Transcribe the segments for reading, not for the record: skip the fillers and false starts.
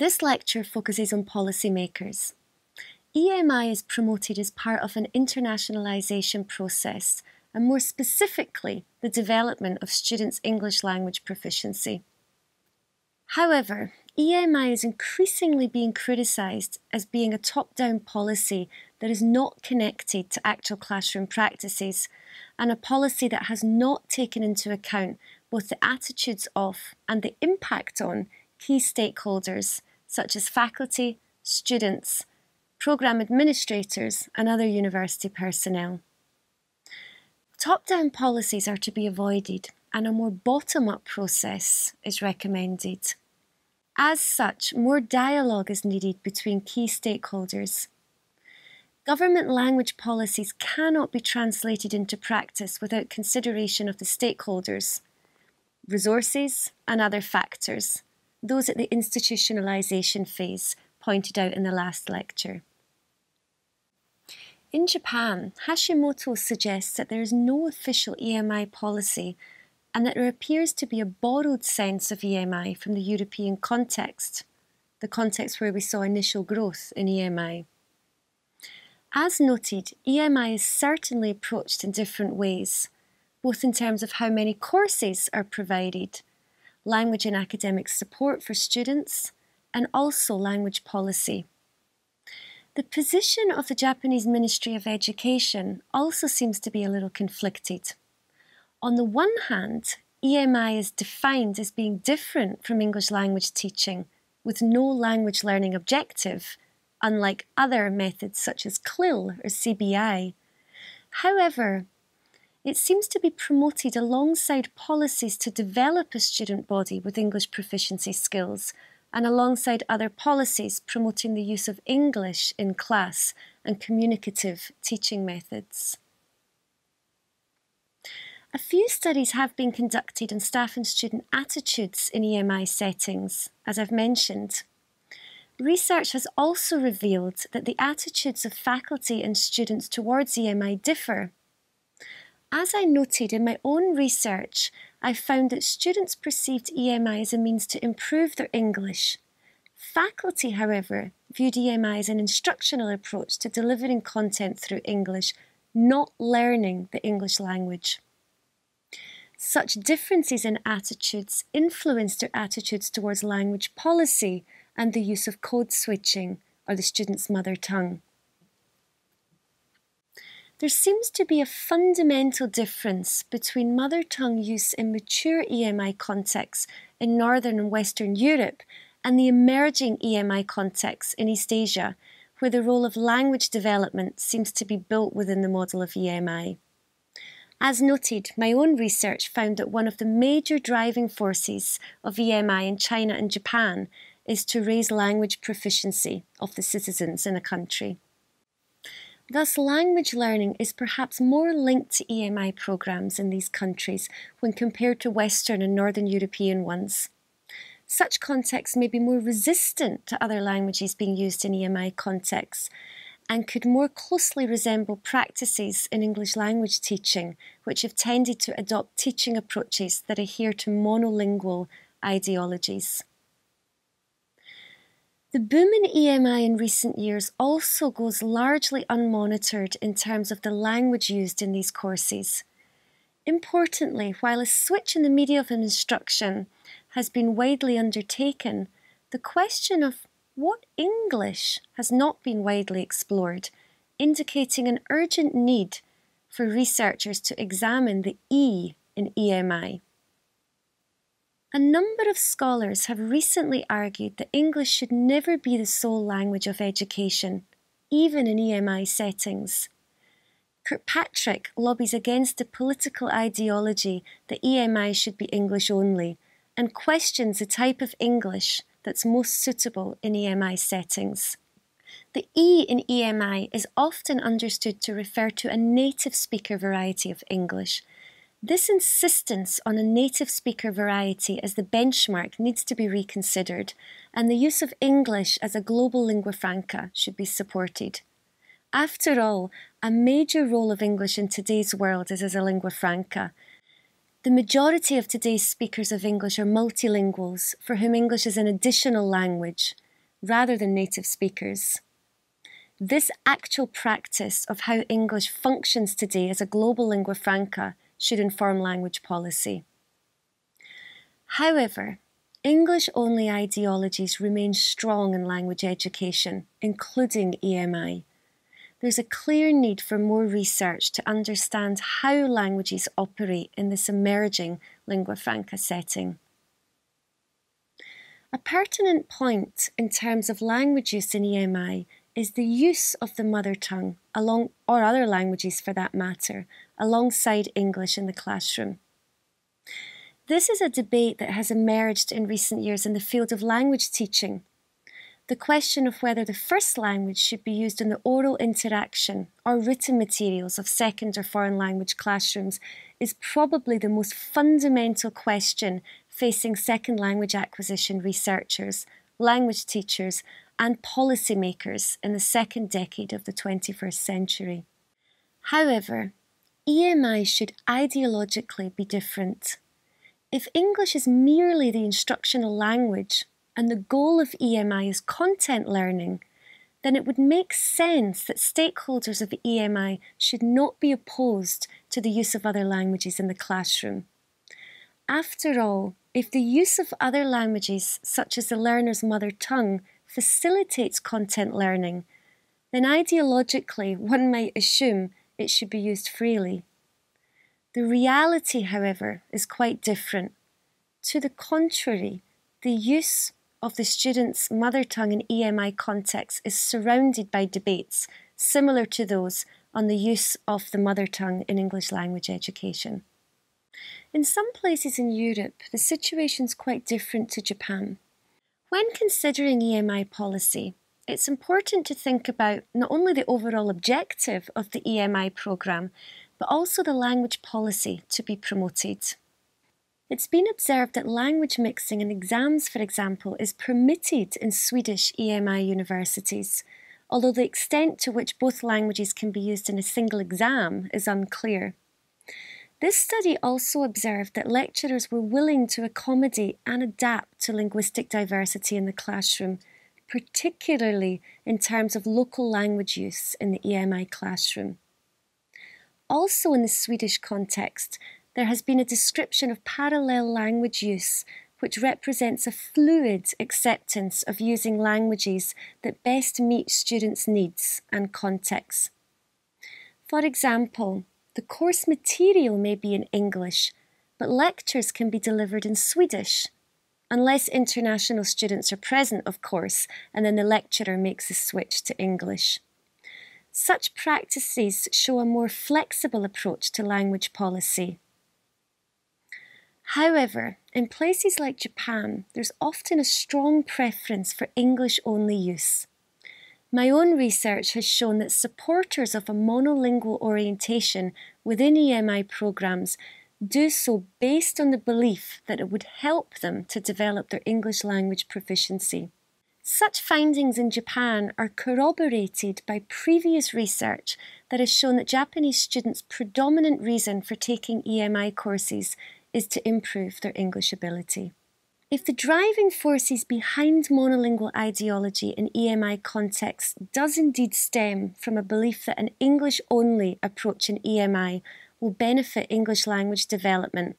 This lecture focuses on policymakers. EMI is promoted as part of an internationalization process, and more specifically, the development of students' English language proficiency. However, EMI is increasingly being criticised as being a top-down policy that is not connected to actual classroom practices, and a policy that has not taken into account both the attitudes of and the impact on key stakeholders such as faculty, students, programme administrators and other university personnel. Top-down policies are to be avoided and a more bottom-up process is recommended. As such, more dialogue is needed between key stakeholders. Government language policies cannot be translated into practice without consideration of the stakeholders, resources and other factors, those at the institutionalisation phase pointed out in the last lecture. In Japan, Hashimoto suggests that there is no official EMI policy and that there appears to be a borrowed sense of EMI from the European context, the context where we saw initial growth in EMI. As noted, EMI is certainly approached in different ways, both in terms of how many courses are provided, language and academic support for students, and also language policy. The position of the Japanese Ministry of Education also seems to be a little conflicted. On the one hand, EMI is defined as being different from English language teaching, with no language learning objective, unlike other methods such as CLIL or CBI. However, it seems to be promoted alongside policies to develop a student body with English proficiency skills, and alongside other policies promoting the use of English in class and communicative teaching methods. A few studies have been conducted on staff and student attitudes in EMI settings, as I've mentioned. Research has also revealed that the attitudes of faculty and students towards EMI differ. As I noted in my own research, I found that students perceived EMI as a means to improve their English. Faculty, however, viewed EMI as an instructional approach to delivering content through English, not learning the English language. Such differences in attitudes influenced their attitudes towards language policy and the use of code switching, or the student's mother tongue. There seems to be a fundamental difference between mother tongue use in mature EMI contexts in Northern and Western Europe and the emerging EMI contexts in East Asia, where the role of language development seems to be built within the model of EMI. As noted, my own research found that one of the major driving forces of EMI in China and Japan is to raise language proficiency of the citizens in a country. Thus, language learning is perhaps more linked to EMI programmes in these countries when compared to Western and Northern European ones. Such contexts may be more resistant to other languages being used in EMI contexts and could more closely resemble practices in English language teaching, which have tended to adopt teaching approaches that adhere to monolingual ideologies. The boom in EMI in recent years also goes largely unmonitored in terms of the language used in these courses. Importantly, while a switch in the media of instruction has been widely undertaken, the question of what English has not been widely explored, indicating an urgent need for researchers to examine the E in EMI. A number of scholars have recently argued that English should never be the sole language of education, even in EMI settings. Kirkpatrick lobbies against the political ideology that EMI should be English only, and questions the type of English that's most suitable in EMI settings. The E in EMI is often understood to refer to a native speaker variety of English. This insistence on a native speaker variety as the benchmark needs to be reconsidered, and the use of English as a global lingua franca should be supported. After all, a major role of English in today's world is as a lingua franca. The majority of today's speakers of English are multilinguals, for whom English is an additional language. rather than native speakers. This actual practice of how English functions today as a global lingua franca should inform language policy. However, English-only ideologies remain strong in language education, including EMI. There's a clear need for more research to understand how languages operate in this emerging lingua franca setting. A pertinent point in terms of language use in EMI is the use of the mother tongue, or other languages for that matter, alongside English in the classroom. This is a debate that has emerged in recent years in the field of language teaching. The question of whether the first language should be used in the oral interaction or written materials of second or foreign language classrooms is probably the most fundamental question facing second language acquisition researchers, language teachers, and policymakers in the second decade of the 21st century. However, EMI should ideologically be different. If English is merely the instructional language, and the goal of EMI is content learning, then it would make sense that stakeholders of EMI should not be opposed to the use of other languages in the classroom. After all, if the use of other languages, such as the learner's mother tongue, facilitates content learning, then ideologically one might assume it should be used freely. The reality, however, is quite different. To the contrary, the use of the student's mother tongue in EMI context is surrounded by debates similar to those on the use of the mother tongue in English language education. In some places in Europe, the situation is quite different to Japan. When considering EMI policy, it's important to think about not only the overall objective of the EMI programme, but also the language policy to be promoted. It's been observed that language mixing in exams, for example, is permitted in Swedish EMI universities, although the extent to which both languages can be used in a single exam is unclear. This study also observed that lecturers were willing to accommodate and adapt to linguistic diversity in the classroom, particularly in terms of local language use in the EMI classroom. Also in the Swedish context, there has been a description of parallel language use, which represents a fluid acceptance of using languages that best meet students' needs and contexts. For example, the course material may be in English, but lectures can be delivered in Swedish, unless international students are present, of course, and then the lecturer makes the switch to English. Such practices show a more flexible approach to language policy. However, in places like Japan, there's often a strong preference for English-only use. My own research has shown that supporters of a monolingual orientation within EMI programmes do so based on the belief that it would help them to develop their English language proficiency. Such findings in Japan are corroborated by previous research that has shown that Japanese students' predominant reason for taking EMI courses is to improve their English ability. If the driving forces behind monolingual ideology in EMI contexts does indeed stem from a belief that an English-only approach in EMI will benefit English language development,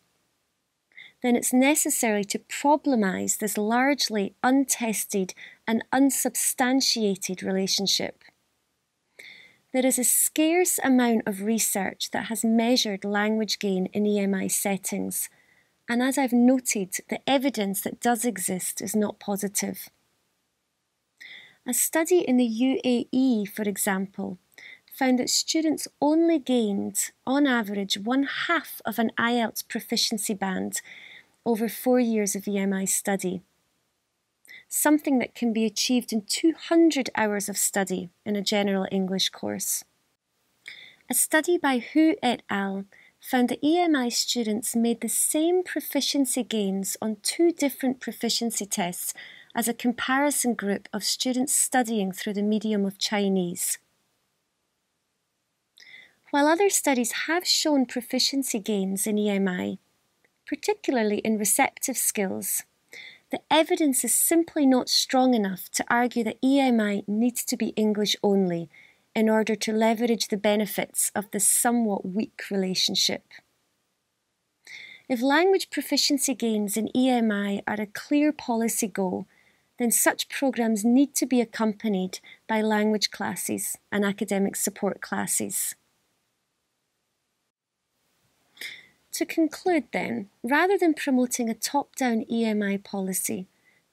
then it's necessary to problematise this largely untested and unsubstantiated relationship. There is a scarce amount of research that has measured language gain in EMI settings, and as I've noted, the evidence that does exist is not positive. A study in the UAE, for example, found that students only gained, on average, 1/2 of an IELTS proficiency band over 4 years of EMI study, something that can be achieved in 200 hours of study in a general English course. A study by Hu et al. Found that EMI students made the same proficiency gains on 2 different proficiency tests as a comparison group of students studying through the medium of Chinese. While other studies have shown proficiency gains in EMI, particularly in receptive skills, the evidence is simply not strong enough to argue that EMI needs to be English only in order to leverage the benefits of this somewhat weak relationship. If language proficiency gains in EMI are a clear policy goal, then such programs need to be accompanied by language classes and academic support classes. To conclude then, rather than promoting a top-down EMI policy,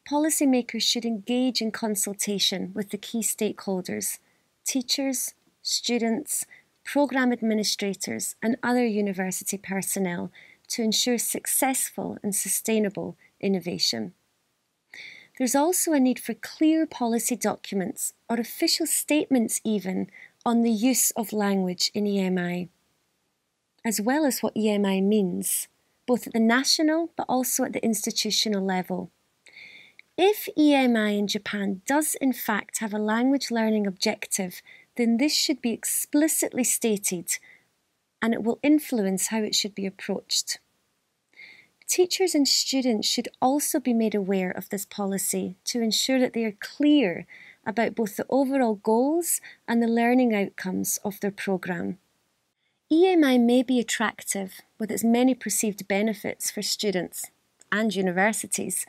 policymakers should engage in consultation with the key stakeholders, teachers, students, program administrators and other university personnel to ensure successful and sustainable innovation. There's also a need for clear policy documents or official statements even on the use of language in EMI, as well as what EMI means, both at the national but also at the institutional level. If EMI in Japan does in fact have a language learning objective, then this should be explicitly stated and it will influence how it should be approached. Teachers and students should also be made aware of this policy to ensure that they are clear about both the overall goals and the learning outcomes of their programme. EMI may be attractive with its many perceived benefits for students and universities,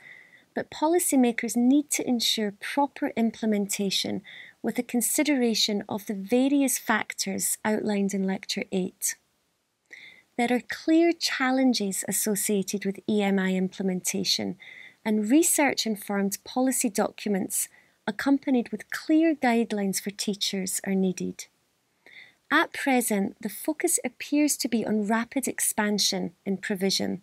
but policymakers need to ensure proper implementation with a consideration of the various factors outlined in Lecture 8. There are clear challenges associated with EMI implementation, and research-informed policy documents accompanied with clear guidelines for teachers are needed. At present, the focus appears to be on rapid expansion in provision,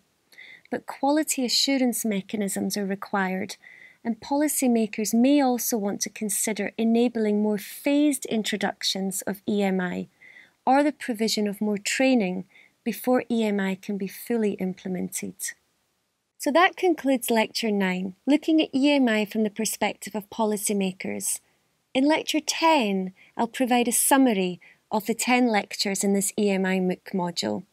but quality assurance mechanisms are required, and policymakers may also want to consider enabling more phased introductions of EMI or the provision of more training before EMI can be fully implemented. So that concludes Lecture 9, looking at EMI from the perspective of policymakers. In Lecture 10, I'll provide a summary of the 10 lectures in this EMI MOOC module.